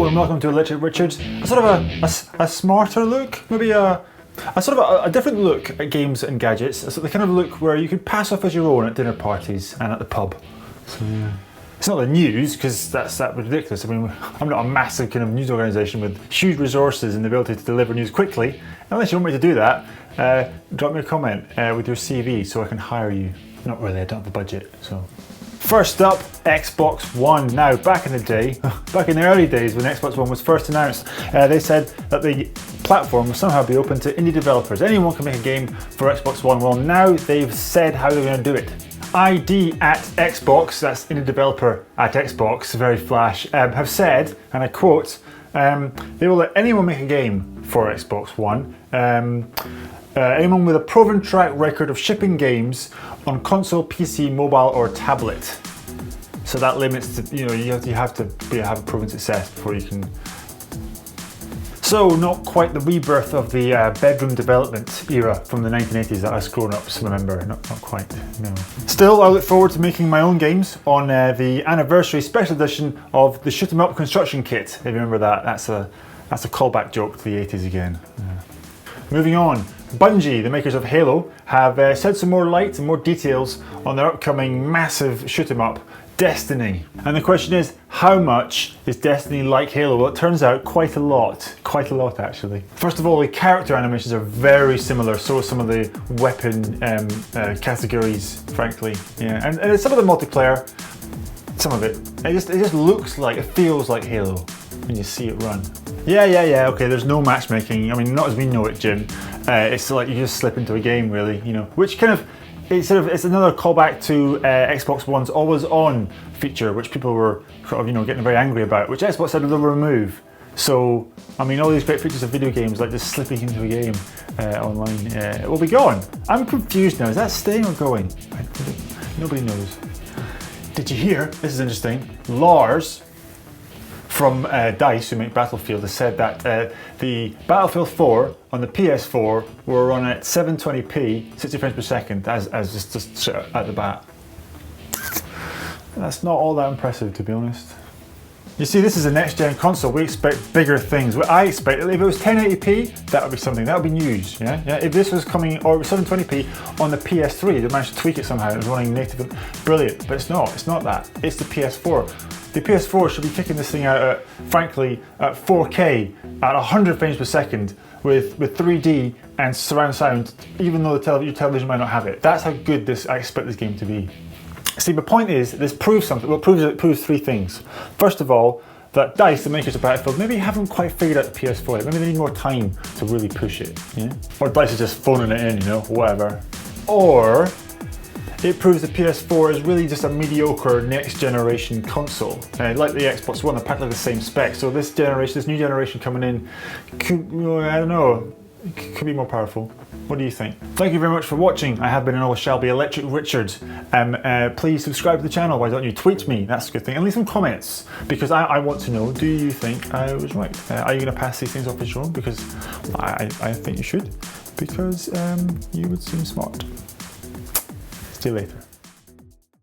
Hello and welcome to Electric Richard. A sort of a smarter look, maybe a sort of a different look at games and gadgets. It's the kind of look where you could pass off as your own at dinner parties and at the pub. So yeah. It's not the news, because that's ridiculous. I mean, I'm not a massive kind of news organisation with huge resources and the ability to deliver news quickly. Unless you want me to do that, drop me a comment with your CV so I can hire you. Not really, I don't have the budget, so. First up, Xbox One. Now, back in the day, back in the early days when Xbox One was first announced, they said that the platform will somehow be open to indie developers. Anyone can make a game for Xbox One. Well, now they've said how they're going to do it. ID at Xbox, that's indie developer at Xbox, very flash, have said, and I quote, they will let anyone make a game for Xbox One. Anyone with a proven track record of shipping games on console, PC, mobile, or tablet. So that limits to, you have to have a proven success before you can. So not quite the rebirth of the bedroom development era from the 1980s that us grown-ups remember. Not quite, no. Still, I look forward to making my own games on the anniversary special edition of the Shoot 'em Up construction kit. If you remember that, that's a callback joke to the 80s again. Yeah. Moving on, Bungie, the makers of Halo, have shed some more light and more details on their upcoming massive shoot 'em up, Destiny. And the question is, how much is Destiny like Halo? Well, it turns out quite a lot actually. First of all, the character animations are very similar, so are some of the weapon categories, frankly. Yeah, and some of the multiplayer, some of it just looks like, it feels like Halo when you see it run. Yeah, okay, there's no matchmaking. I mean, not as we know it, Jim. It's like you just slip into a game, really, which kind of, it's another callback to Xbox One's Always On feature, which people were sort of, getting very angry about, which Xbox said they'll remove. So, I mean, all these great features of video games, like just slipping into a game online, it will be gone. I'm confused now. Is that staying or going? Nobody knows. Did you hear? This is interesting. Lars from DICE, who make Battlefield, has said that the Battlefield 4 on the PS4 will run at 720p, 60 frames per second, as just at the bat. That's not all that impressive, to be honest. You see, this is a next-gen console. We expect bigger things. What I expect, if it was 1080p, that would be something. That would be news. Yeah. If this was coming, or 720p on the PS3, they managed to tweak it somehow. It was running native, brilliant. But it's not. It's not that. It's the PS4. The PS4 should be kicking this thing out at, frankly, at 4K at 100 frames per second with 3D and surround sound, even though your television might not have it. That's how good I expect this game to be. See, the point is, this proves something. Well, it proves three things. First of all, that DICE, the makers of Battlefield, maybe haven't quite figured out the PS4 yet. Maybe they need more time to really push it. Yeah? Or DICE is just phoning it in, whatever. Or it proves the PS4 is really just a mediocre next generation console. Like the Xbox One, they're practically the same spec. So this new generation coming in, could be more powerful. What do you think? Thank you very much for watching. I have been and always shall be Electric Richard. Please subscribe to the channel. Why don't you tweet me? That's a good thing. And leave some comments, because I want to know, do you think I was right? Are you going to pass these things off as your own? Because I think you should, because you would seem smart. See you later.